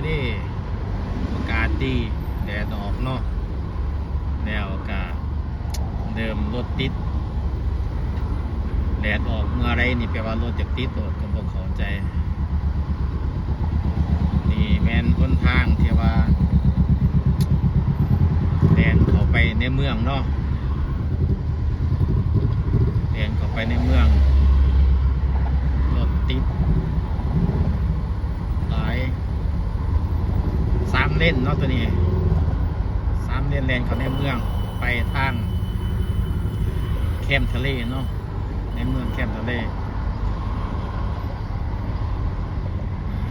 ดิอากาศดีแดดออกเนาะแล้วก็เดิมรถติดแดดออกเมื่อไรนี่แปลว่ารถจะติดรถก็บอกเข้าใจนี่แม่นคนทางที่ว่าแดนเข้าไปในเมืองเนาะแดนเข้าไปในเมืองรถติดหลาย3 เลนเนาะตัวนี้3 เลนแลนเข้าในเมืองไปทางแคมป์ทะเลเนาะในเมืองแคมป์ทะเล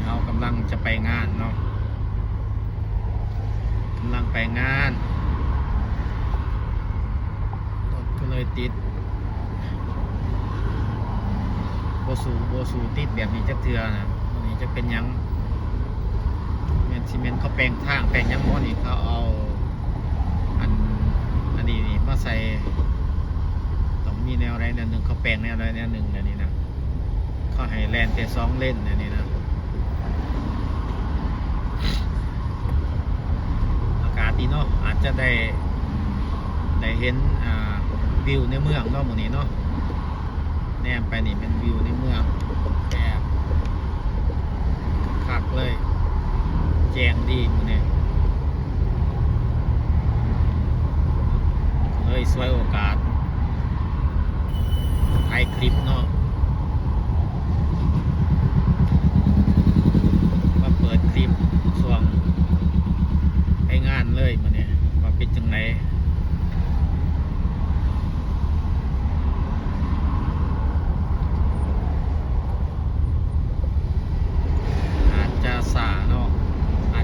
เรากำลังจะไปงานเนาะกำลังไปงานรถก็เลยติดโบสูติดแบบนี้จะเถื่อนะตัวนี้จะเป็นยังเมนซีเมนต์เขาแปลงทางแปลงยังม้อนี่เขาเอาอันนี้นี่มาใส่ต้องมีแนวอะไรแนวหนึ่งเขาแปลงแนวอะไรแนวหนึ่งอันนี้นะเขาให้แลนแต่2 เลนอันนี้นะอากาศดีเนาะอาจจะได้เห็นวิวในเมืองเนาะหมู่นี้เนาะแนมไปนี่เป็นวิวในเมืองแอบคักเลยแจ้งดีหมู่นี้เลยสวยโอกาสถ่ายคลิปเนาะมาเปิดคลิปช่วงไปงานเลยหมู่นี้ว่าเป็นจังไง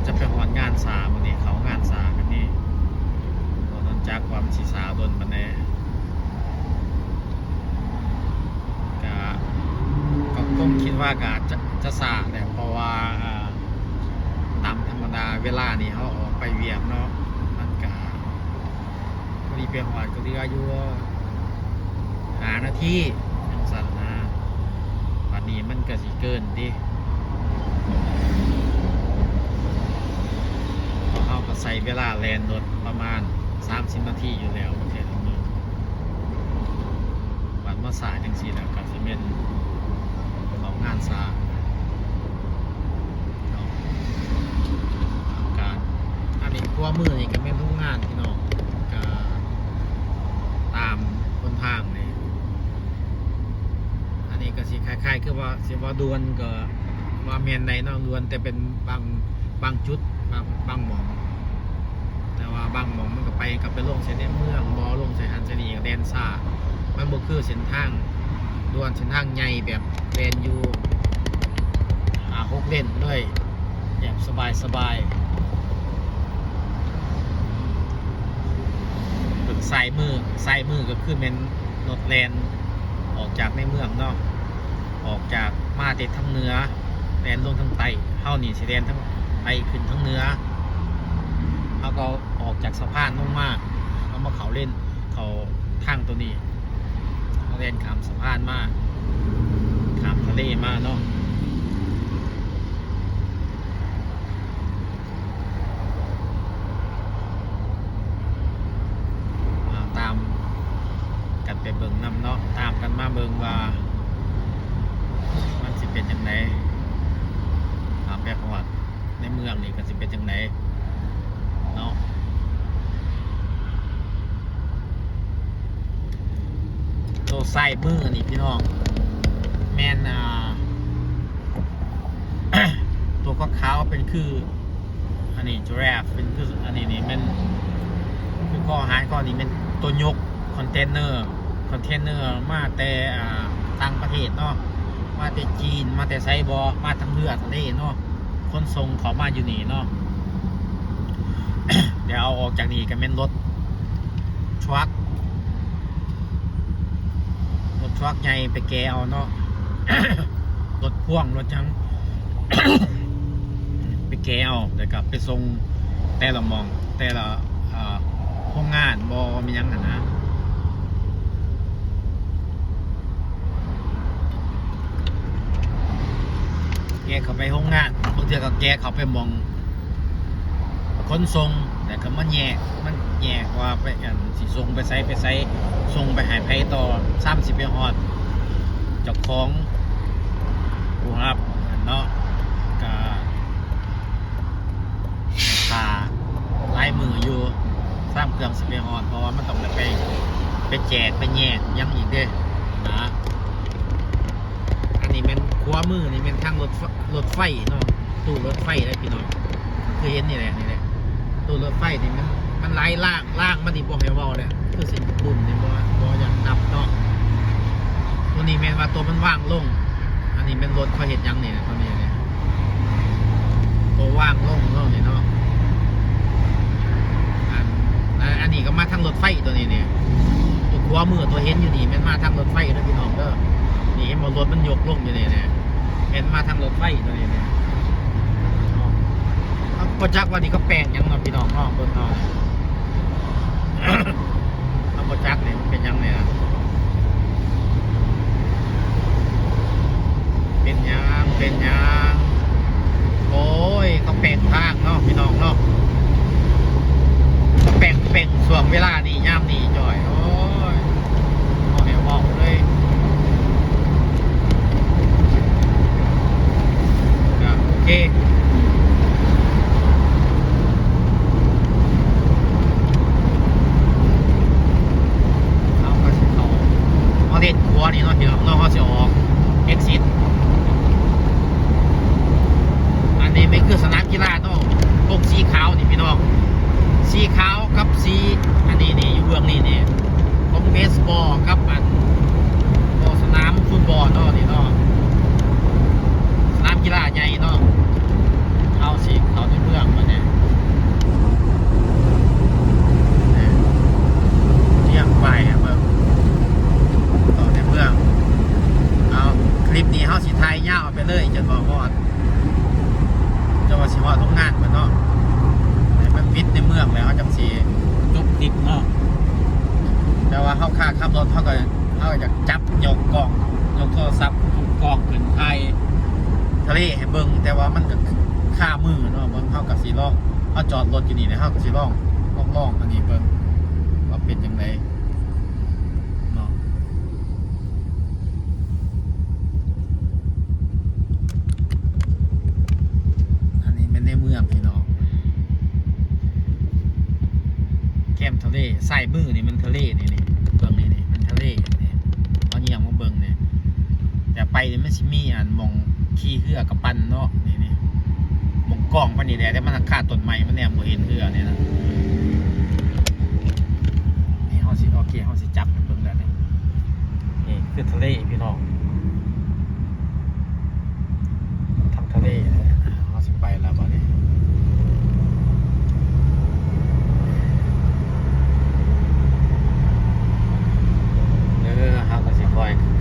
จะไปหอนงานสาวันนี้เขางานสากันนี่โดนจากความสีสาโดนบันไดก็ต้องคิดว่ากาจะสาแต่เพราะว่าตามธรรมดาเวลานี่เขาออกไปเวียกเนาะมันกาพอดีไปหอนก็ที่อายุ5 นาทีอย่างสั้นนะวันนี้มันก็สิเกินดิใส่เวลาแลนรถประมาณ30 นาทีอยู่แล้วประเทศนี้บัดมาสายจังสีแล้วกับซีเมนต์ของงานสาการอันนี้ตัวมือนี่ก็เป็นทุกงานที่น้องก็ตามคนทางนี่อันนี้ก็สิคล้ายๆคือว่าสิว่าดวนก็ว่าเมียนในน้องดวนแต่เป็นบางจุดบางหม่องแต่ว่าบางหม่องมันก็ไปกับไปลงเส้นเมืองบอลงเส้นฮันเซนีกับแดนซ่ามันบ่คือเส้นทางด่วนเส้นทางใหญ่แบบแลนอยู่6 เลนด้วยแบบสบายฝึกใส่มือก็คือเป็นรถแลนออกจากในเมืองเนาะออกจากมาติดทั้งเหนือแลนลงทั้งใต้เฮานี่สิแลนทั้งไปขึ้นทั้งเหนือเขาก็ออกจากสะพานลงมาแล้วมาเขาเล่นเขาทางตัวนี้เขาเล่นข้ามสะพานมาข้ามทะเลมาเนาะตามกันไปเบิ่งนำเนาะตามกันมาเบิ่งว่ามันสิเป็นจังไดแบบวัดในเมืองนี่ก็สิเป็นจังไดเนาะตัวไส้มือนี่พี่น้องแมนตัวก็ขาวเป็นคืออันนี้จูราฟเป็นคืออันนี้นี่มันคือข้อหารข้อนี้เป็นตัวยกคอนเทนเนอร์มาแต่ต่างประเทศเนาะมาแต่จีนมาแต่ไซบอมาทางเรือทะเลเนาะคนทรงเขามาอยู่นี่เนาะ เดี๋ยวเอาออกจากนี่ก็เป็นรถทรัคใหญ่ไปแกเอาเนาะ รถพ่วงรถจัง ไปแกเอาเดี๋ยวกลับไปส่งแต่ละมองแต่ละห้องงานบอมียังกันนะแกเข้าไปห้องงานบางทีก็แกเข้าไปมอง ขนส่งแต่ก็มันแย่ว่าไปสิส่งไปไซส่งไปหายไผต่อ30ไปฮอดเจ้าของผู้รับเนาะก็ค่าลายมืออยู่3เครื่อง10ไปฮอดเพราะว่ามันต้องไปแจกไปแยกยังอีกเด้นะอันนี้เป็นขวามือนี่เป็นทางรถไฟเนาะตู้รถไฟได้พี่น้องเคยเห็นนี่แหละตู้รถไฟนี่มันไล่ล่างมันนี่บอกให้เว้าเลยคือสิบุ่นนี่บ่อยากนับเนาะตัวนี้แม่นว่าตัวมันว่างลงอันนี้เป็นรถเขาเห็นยังนี่ตัวนี้เนี่ยตัวว่างลงเนาะนี่เนาะอันนี้ก็มาทางรถไฟตัวนี้เนี่ยตัวขวามือตัวเห็นอยู่นี่แม่นมาทางรถไฟเด้อพี่น้องเด้อนี่เห็นบ่รถมันยกลงอยู่นี่เนี่ยเห็นมาทางรถไฟตัวนี้เนี่ยก็จักว่านี่ก็แปลงยังเนาะพี่น้องเนาะเบิ่งเนาะเอาบ่จักเนี่ยเป็นยังเนี่ยเป็นยังโอ้ยเขาแปลงทางเนาะพี่น้องเนาะเขาแปลงช่วงเวลานี้ยามนี้จ่อยโอ้ยเอาแนวบอกเลยโอเคเล่นขัวนี่เนาะพี่น้องเนาะเขาจะออก exit อันนี้ไม่คือสนามกีฬาเนาะตรงสีขาวนี่พี่น้องสีขาวกับสีอันนี้นี่อยู่เบื้องนี้นี่ของเบสบอลกับอันสนามฟุตบอลเนาะนี่เนาะสนามกีฬาใหญ่เนาะเข้าสีเข้าในเมืองมาเนี่ยเที่ยงไปครับเมืองเอาคลิปนี้เขาสิไทยยาวไปเลยจนบอกว่าจะว่าสิฮอดโรงงานมันเนาะมันฟิตในเมืองแล้วเขาจังสีจบคลิปเนาะแต่ว่าเขาค่าขับรถเขาจะจับยกกล้องยกโทรศัพท์กล้องขึ้นไทยทะเลให้เบิ่งแต่ว่ามันก็ค่ามือเนาะเบิ่งเขากับสีร่องเขาจอดรถอยู่นี่นะเขากับสีร่องอันนี้เบิ่งว่าเป็นยังไงในเมืองพี่น้องแก้มทะเลใส่มือนี่มันทะเลนี่เบื้องนี่มันทะเลนี่เอาเงี่ยงมาเบื้องนี่แต่ไปนี่มันสิมีอันมองขี้เหือกระปันเนาะนี่มองกล้องมันนี่แหละแต่มันขาดต้นไม้มันแนมบ่เห็นเหือเนี่ยนะนี่เขาสิโอเคเขาสิจับเบื้องแล้วนี่คือทะเลพี่น้องทางทะเลเขาสิไปแล้วบ่เนี่ย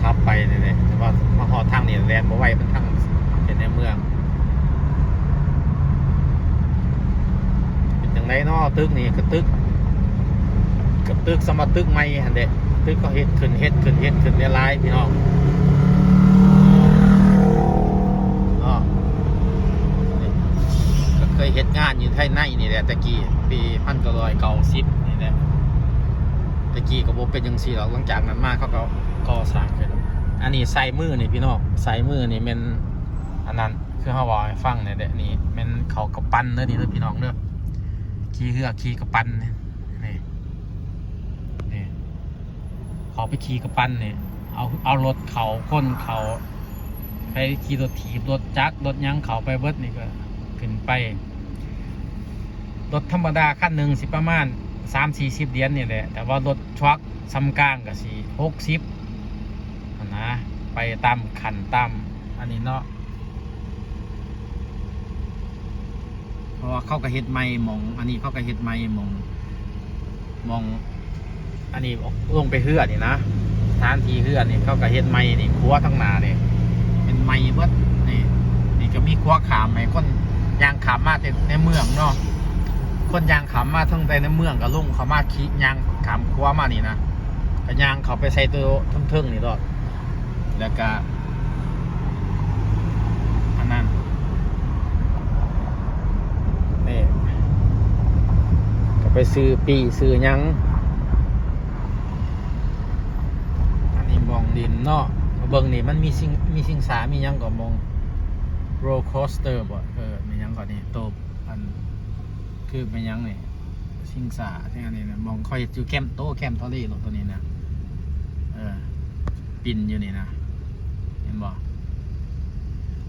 ขับไปเลยแต่ว่ามาหอทางนี่แลนบ่ไหวมันทางเป็นในเมืองเป็นอย่างไรเนาะตึกนี่ก็ตึกสมบัติตึกใหม่หั่นเด้ตึกก็เฮ็ดขึ้นได้หลายพี่น้องก็เคยเฮ็ดงานอยู่ไทยในนี่แหละตะกี้ปี1990นี่แหละตะกี้ก็บ่เป็นจังซี่หรอกหลังจากนั้นมาเขาก็ก่อสร้างขึ้นอันนี้ใส่มือนี่พี่น้องใส่มือนี่เป็นอันนั้นคือเขาบอกให้ฟังเนี่ยเด็นี่เป็นเขากระปั้นเด้อนี่เด้อพี่น้องเด้อขี่เหือกขี่กระปั้นนี่เขาไปขี่กระปั้นเนี่ยเอารถเขาคนเขาไปขี่รถถีบรถจักรรถยังเขาไปเบิดนี่ก็ขึ้นไปรถธรรมดาคันหนึ่งสิประมาณ30-40 เหรียญนี่แหละแต่ว่ารถทรัคซ้ำกลางก็สิ60นะไปตามขันตามอันนี้เนาะเพราะว่าเขาก็เฮ็ดไม้มองอันนี้เขาก็เฮ็ดไม้มองอันนี้ลงไปเฮือนี่นะสถานที่เฮือนี่เขาก็เฮ็ดไม้นี่ครัวทั้งหน้านี่เป็นไม้เบิดนี่ก็มีครัวขามให้คนยางขามมาในเมืองเนาะคนยางขามมาทั้งในเมืองก็ลงเขามาขี่ยางขามครัวมานี่นะก็ยางเขาไปใส่ตัวทึ่งๆนี่ดอกแล้วก็อันนั้นนี่ ไปซื้อปีซื้อหยังอันนี้มองดินเนาะเบิ่งนี่มันมีสิ่งสามีหยังก็มองโรลโคสเตอร์บ่มีหยังก่อนนี่โตอันคือเป็นหยังนี่สิ่งสาที่อันนี้นะมองค่อยอยู่แคมป์ทอรี่รถตัวนี้นะปินอยู่นี่นะเห็นบ่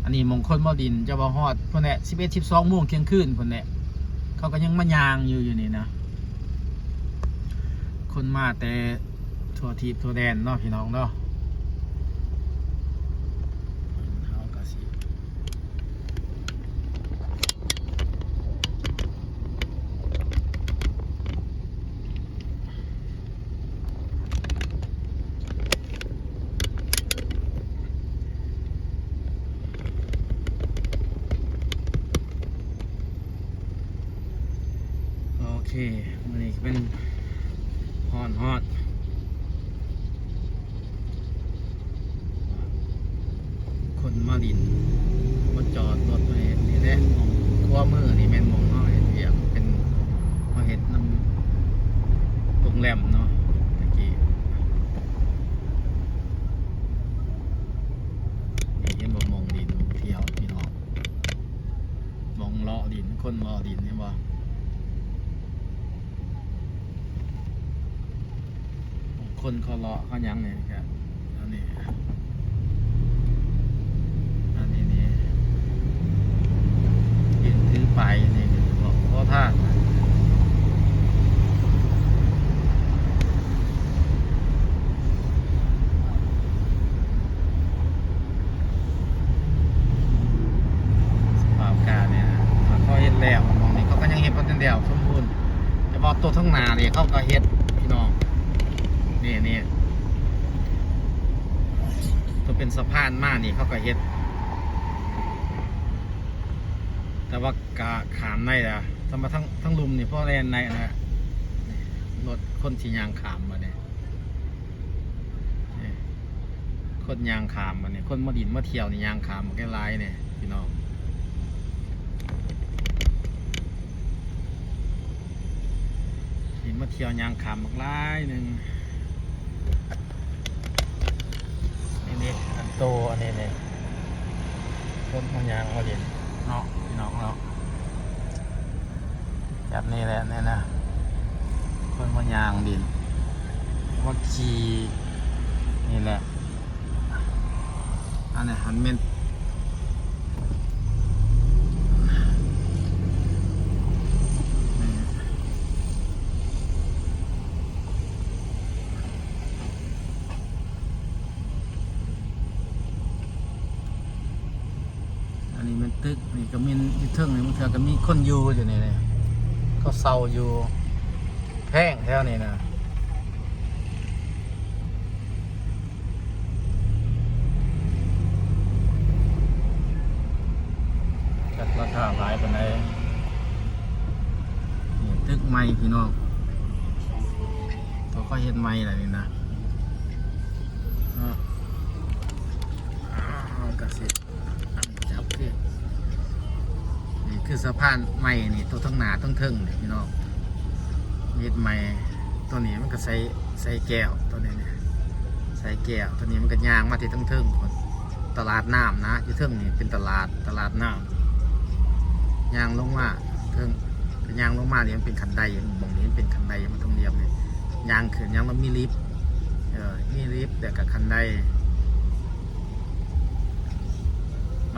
อันนี้มงคลบ่ดินจะบ่ฮอดพุ่นแหละ11-12 โมงเที่ยงคืนพุ่นแหละเขาก็ยังมายางอยู่นี่นะคนมาแต่ทั่วทิพย์ทั่วแดนเนาะพี่น้องเนาะเขาก็สิโอเควันนี้เป็นฮอดคนมาดินมาจอดรถมาเห็นนี่แหละมองขั้วมือนี่แม่นมองเขาเห็นเดียวเป็นมาเห็นน้ำโรงแรมเนาะตะกี้นี่เห็นบ่มองดินเที่ยวพี่น้องมองเลาะดินคนเลาะดินเนี่ยบ่คนเขาเลาะเขายังเนี่ยครับอันนี้นี่ยืนถือไปนี่บอกเพราะท่าสภาพการเนี่ยเขาเห็นแล้วมองนี่เขาก็ยังเห็นพัฒนาเดียวสมบูรณ์แต่บอกตัวทั้งนาเนี่ยเขาก็เห็นพี่น้องนี่ตัวเป็นสะพานมากนี่เขาก็เฮ็ดแต่ว่ากะขามในล่ะทำมาทั้งลุมนี่พ่อแลนในนะรถคนที่ยางขามมาเนี่ยคนยางขามมาเนี่ยคนมาดินมาเที่ยวนี่ยางขามมาแค่ลายเนี่ยพี่น้องดินมาเที่ยวยางขามมากลายหนึ่งนี่อันโตอันนี้เนี่ยคนมายางมาดินเนาะพี่น้องเนาะแบบนี้แหละเนี่ยนะคนมายางดินว่าขี่นี่แหละอันนี้หันเมนตึกนี่ก็มีที่เทิงนี่มันเถอะก็มีคนอยู่อยู่นี่เลยเขาเซาอยู่แพงแถวนี้นะจัดราคาหลายปานใดนี่ตึกใหม่พี่น้องตัวก็เห็นใหม่อะไรนี่นะกระสิจับที่นี่คือสะพานใหม่นี่ตัวทั้งหนาทั้งเทิงนี่พี่น้องเม็ดใหม่ตัวนี้มันก็ใส่แก้วตัวนี้เนี่ยใส่แก้วตัวนี้มันก็ยางมาที่ทั้งเทิงคนตลาดน้ำนะที่เทิงนี่เป็นตลาดน้ำยางลงมาเทิงยางลงมาเนี่ยมันเป็นคันไดมองนี้เป็นคันไดมันต้องเรียบเลยยางขึ้นยางมันมีลิฟต์มีลิฟต์แต่กับคันได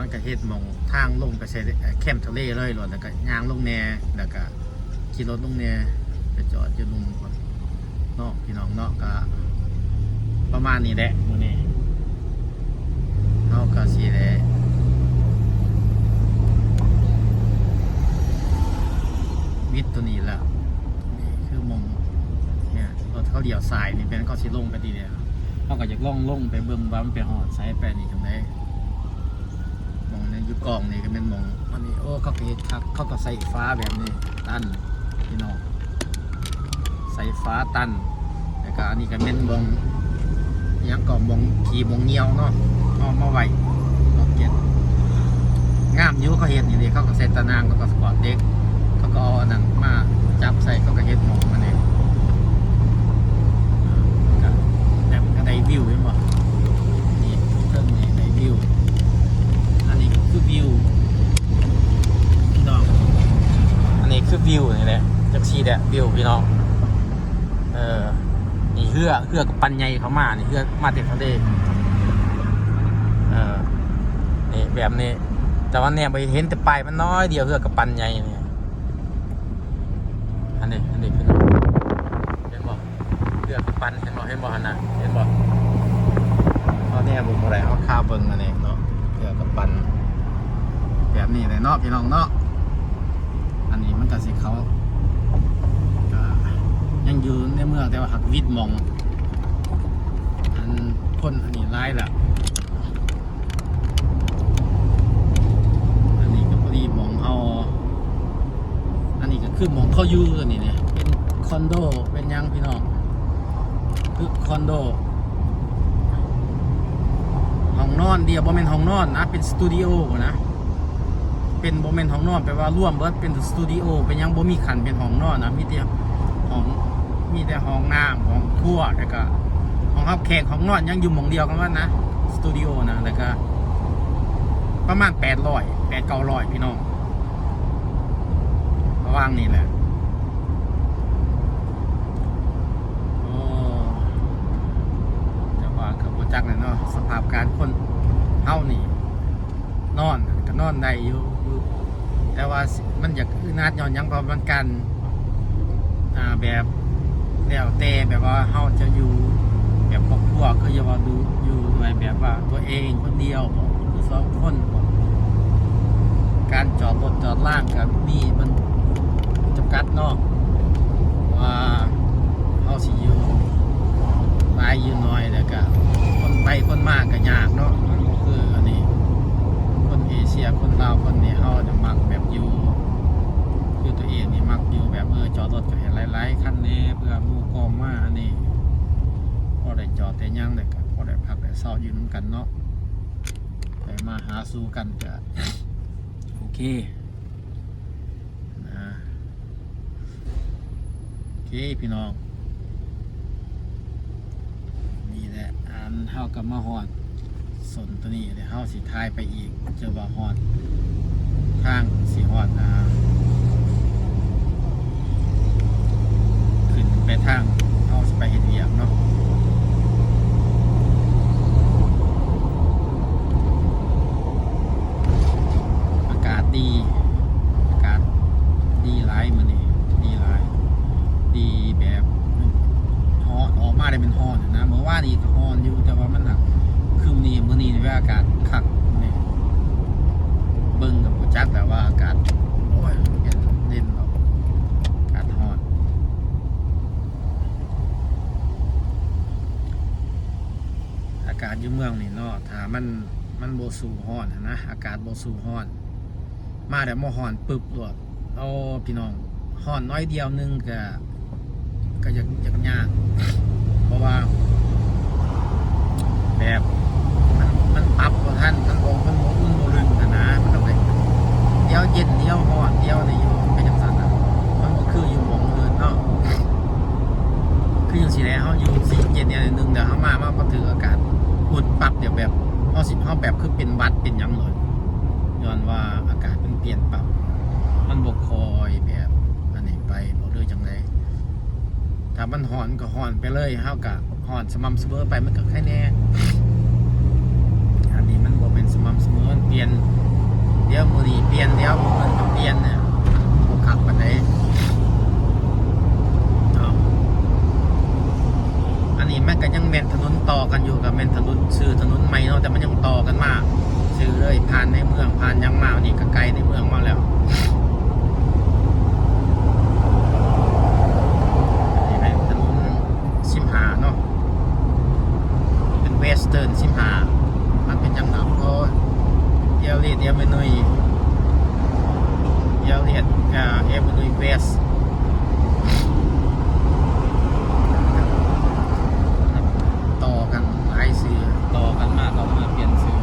มันก็เฮ็ดมองทางลงไปใส่แคมป์ทะเลเลยหรอแล้วก็ยางลงแน่แล้วก็ขี่รถลงแน่ไปจอดอยู่นุ่มเนาะพี่น้องเนาะก็ประมาณนี้แหละมื้อนี้เฮาก็สิได้วิทย์ตัวนี้แล้วนี่คือมองเนี่ยรถเขาเลี้ยวซ้ายนี่เป็นก็สิลงไปทีเดียวเฮาก็อยากลงไปเบิ่งว่ามันไปฮอดไสไปนี่จังได๋มองในยุกองนี่ก็เป็นมองอันนี้โอ้เขาเห็นครับเขาก็ใส่ฟ้าแบบนี้ตันพี่น้องใส่ฟ้าตันแต่ก็อันนี้ก็เป็นมองยังก็มองขี่มองเงียวเนาะเอามาไว้รถเก็บงามอยู่เขาเห็นนี่เลยเขาก็ใส่ตะนางแล้วก็สปอร์ตเด็กเขาก็เอาอันนั้นมา จับใส่เขาก็เฮ็ดหมองมาเนี่ยก็แต่มันก็ได้วิวเห็นบ่นี่เพิ่มนี่ได้วิวอันนี้ก็คือวิวพี่น้องอันนี้คือวิวนี่แหละจักซี่แหละวิวพี่น้องนี่เฮือกับปันใหญ่เขามานี่เฮือมาเต็มทะเลนี่แบบนี้แต่ว่าเนี่ยไปเห็นแต่ปลายมันน้อยเดียวเฮือกับปันใหญ่นี่อันนี้คือเห็นบ่เฮือกับปันเห็นบ่หั่นน่ะเห็นบ่เอาเนี่ยบุกบ่ได้เอาข้าวเบิ่งอันนี้เนาะเฮือกับปันแบบนี้เลยเนาะพี่น้องเนาะอันนี้มันก็สิเขาก็ยังอยู่ในเมืองแต่ว่าหักวิดมองอันคนอันนี้ร้ายแหละอันนี้ก็พอดีมองเอาอันนี้ก็คือมองเข้าอยู่อันนี้เนี่ยเป็นคอนโดเป็นยังพี่น้องคือคอนโดห้องนอนเดียวบ่แม่นห้องนอนนะเป็นสตูดิโอนะเป็นบ่แม่นห้องนอนแปลว่าร่วมเบิดเป็นสตูดิโอเป็นยังบ่มีขันเป็นห้องนอนนะมีแต่ห้องน้ำของครัวแล้วก็ห้องรับแขกห้องนอนยังอยู่หม่องเดียวกันว่านะสตูดิโอนะแล้วก็ประมาณ800-900พี่น้องระว่างนี่แหละโอ้แต่ว่ากับโปรจักเลยเนาะสภาพการคนเฮานี่นอนก็นอนได้อยู่แต่ว่ามันอยากอึดอัดย้อนยังเพราะมันกันแบบแล้วแต่แบบว่าเฮาจะอยู่แบบครอบครัวก็อย่าว่าดูอยู่ด้วยแบบว่าตัวเองคนเดียวหรือ2 คนการจอดรถจอดล่างกับมีมันจำกัดเนาะว่าเฮาสิอยู่หลายอยู่น้อยแล้วก็คนไปคนมากก็ยากเนาะคืออันนี้คนเอเชียคนลาวคนนี้เฮาจะมักแบบอยู่คือตัวเองนี่มักอยู่แบบจอดรถก็ให้หลายๆคันแน่เพื่อหมู่กองมาอันนี้พอได้จอดแต่ยังเลยก็พอได้พักได้เช้าอยู่นำกันเนาะได้มาหาสู่กันก็โอเคนะโอเคพี่น้องนี่แหละอันเฮากับมาฮอดสนตัวนี้เดี๋ยวเฮาสิทายไปอีกเจอว่าฮอดทางสิฮอดขึ้นไปทางเฮาสิไปเฮ็ดเวียกเนาะอากาศดีหลายมื้อนี้ดีหลายดีแบบฮ้อนออกมาได้เป็นฮ้อนนะเมื่อวานนี้ก็ฮ้อนอยู่แต่ว่ามันหนักคืนนี้มื้อนี้นี่อากาศคักนี่เบิ่งกับบ่จักแต่ว่าอากาศโอ้ยเย็นเด่นเนาะอากาศฮ้อนอากาศอยู่เมืองนี่เนาะถ้ามันบ่สู่ฮ้อนนะอากาศบ่สู่ฮ้อนมาได้บ่ฮ้อนปึ๊บโลดเอาพี่น้องฮ้อนน้อยเดียวนึงก็อยากยากเพราะว่าแบบมันปรับบ่ทันมันบ่ลึงนะมันต้องไปเดี๋ยวเย็นเดี๋ยวร้อนเดี๋ยวนี่อยู่เป็นจังซั่นน่ะมันบ่คืออยู่หม้องอื่นเนาะคือจังซี่แหละเฮาอยู่สิเย็นเนี่ยนึงเดี๋ยวเฮามาบ่ถืออากาศอุ่นปรับเดี๋ยวแบบเฮาแบบคือเป็นหวัดเป็นหยังเลยย้อนว่าอากาศมันเปลี่ยนปรับมันบ่คอยแบบอันนี้ไปบ่เลยจังได๋ถ้ามันฮ้อนก็ฮ้อนไปเลยเฮาก็ฮ้อนสม่ำเสมอไปมันก็แค่แน่อันนี้มันบ่เป็นสม่ำเสมอมันเปลี่ยนเดี๋ยวมื้อนี้เปลี่ยนเดี๋ยวมื้ออื่นก็เปลี่ยนเนี่ยบ่คักปานใดอันนี้มันก็ยังแม่นถนนต่อกันอยู่กับแม่นถนนชื่อถนนใหม่เนาะแต่มันยังต่อกันมาชื่อเลยผ่านในเมืองผ่านยังมานี่ก็ไกลในเมืองมาแล้วเวสเทิร์น15มันเป็นจังหวัดก็เอลเลียดเอเมนุยเวสต่อกันหลายสื่อต่อกันมากต่อมาเปลี่ยนสื่อ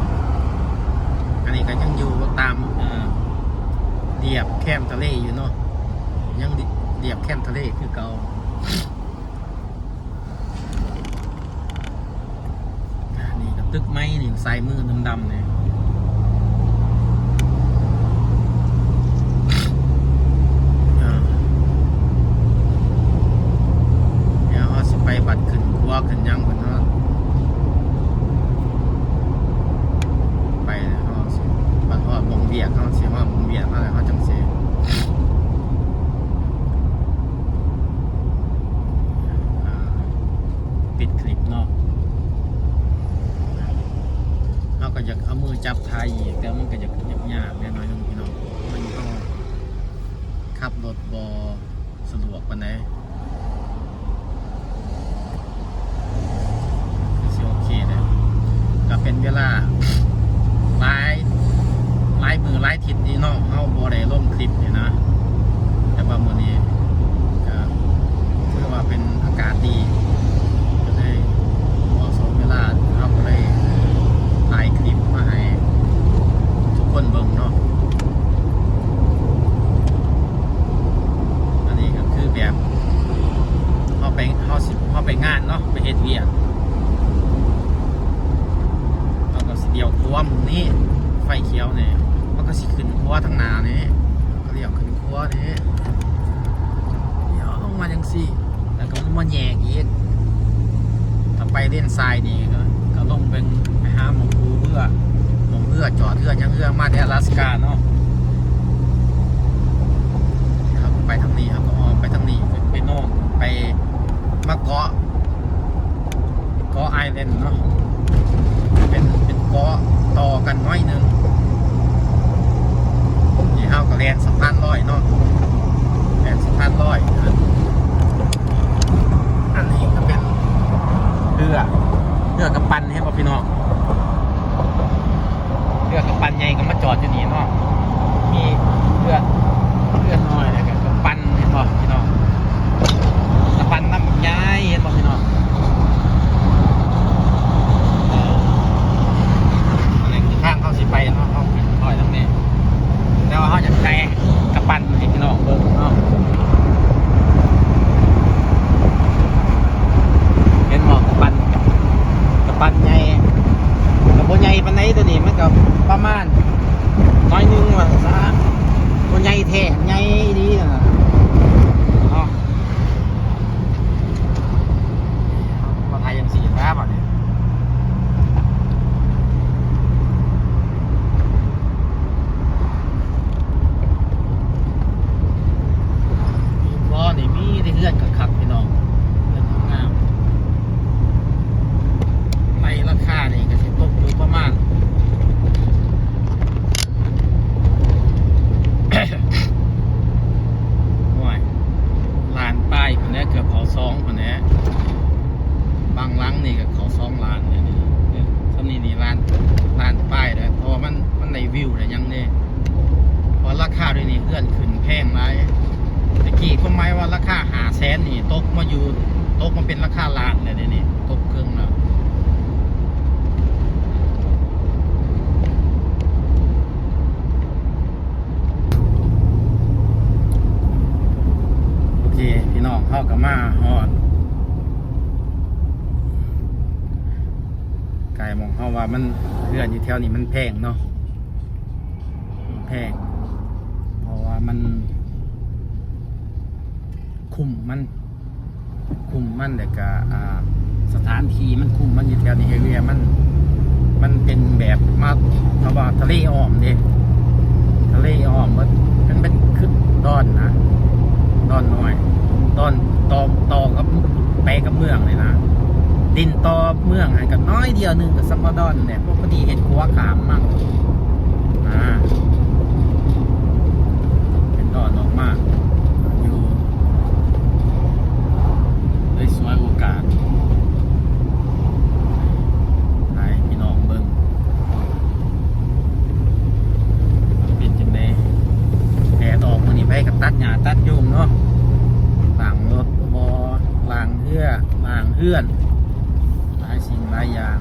อันนี้ก็ยังอยู่ตามเรียบ เก่านี่กับตึกไม้นี่ใส่มือดำๆเนี่ยเดี๋ยวเขาสิไปบัดขึ้นครัวขึ้นยังเพิ่นเนาะไปแล้วเขาสิบัดฮอดวงเวียกเขาสิฮอดวงเวียกเขาแล้วเขาจังสิปิดคลิปเนาะเขาก็อยากเอามือจับไทยอีกแต่มันก็อยากยากๆแน่นอนพี่น้องมันต้องขับรถบสะดวกปานใดคือสิโอเคเลยก็เป็นเวลาหลายมือหลายทิศนี่เนาะเฮาบ่ได้ลงคลิปนี่นะแต่ว่ามื้อนี้ก็ถือว่าเป็นอากาศดีก็ได้เหมาะสมเวลาเฮาก็เลยถ่ายคลิปมาให้ทุกคนเบิ่งเนาะอันนี้ก็คือแบบเฮาไปงานเนาะไปเฮ็ดเวียกแล้วก็สิเดียวครัวหมู่นี้ไฟเขียวเนี่ยมันก็สิขึ้นครัวทางหน้านี่ก็เรียกขึ้นครัวนี่เดี๋ยวลงมาจังซี่แล้วก็มาแยกอีกถ้าไปเล่นทรายนี่ก็ลงเป็นไปหาหมองคูเพื่อจอดเรือยังเรือมาที่อลาสกาเนาะครับไปทางนี้ครับก็ออกไปทางนี้ไปโน่นไปมาเกาะไอแลนด์เนาะเป็นเกาะต่อกันน้อยนึงนี่เฮาก็แลนสะพานลอยเนาะแลนสะพานลอยอันนี้ก็เป็นเรือกับปั้นให้พ่อพี่น้องเรือกับปั้นใหญ่ก็มาจอดอยู่นี่เนาะมีเรือน้อยแล้วก็กับปั้นเห็นบ่พี่น้องกับปั้นน้ำใหญ่เห็นบ่พี่น้องอันนี้คือทางเขาสิไปเนาะเขาขึ้นลอยตรงนี้แต่ว่าเขาจะใช้กับปั้นให้พี่น้องเบิ่งเนาะเห็นบ่กับปั้นใหญ่กับโบใหญ่ปานไหนตัวนี้มันก็ประมาณน้อยนึงว่าซะโบใหญ่แท้ใหญ่ดีนะเนาะมาไทยยัง4ครับอันนี้นี่มีได้เลื่อนกับขับพี่น้องเลื่อนงามในราคานี่ก็สิตกอยู่ประมาณ ห่วยล้านป้ายคนนี้เกือบเขา2คนนี้บางหลังนี่ก็เขา2 ล้านเนี่ยท่านี่ล้านป้ายเลยเพราะมันในวิวเลยยังเนี่ยเพราะราคาด้วยนี่เลื่อนขึ้นแพงไรตะกี้ก็หมายว่าราคา500,000นี่ตกมาเป็นราคาล้านเลยนี่ตกครึ่งแล้วโอเคพี่น้องเข้ากับมาฮอดไก่มองเขาว่ามันเพื่อนอยู่แถวนี้มันแพงเนาะแพงเพราะว่ามันคุมมันแต่ก็สถานที่มันคุมมันอยู่แถวนี้เอเรียมันเป็นแบบมาเขาบอกทะเลอ้อมดิทะเลอ้อมมันเป็นขึ้นดอนนะดอนน้อยดอนต่อกับไปกับเมืองเลยนะดินต่อเมืองให้กับน้อยเดียวนึงกับซัมบดอนเนี่ยพอดีเห็นขัวขามมั่งเป็นดอนออกมากอยู่ได้สวยโอกาสให้พี่น้องเบิ่งเป็นจังได๋แดดออกมื้อนี้ไปกับตัดหญ้าตัดยุงเนาะล้างรถบ่ล้างเฮือนหลายสิ่งหลายอย่าง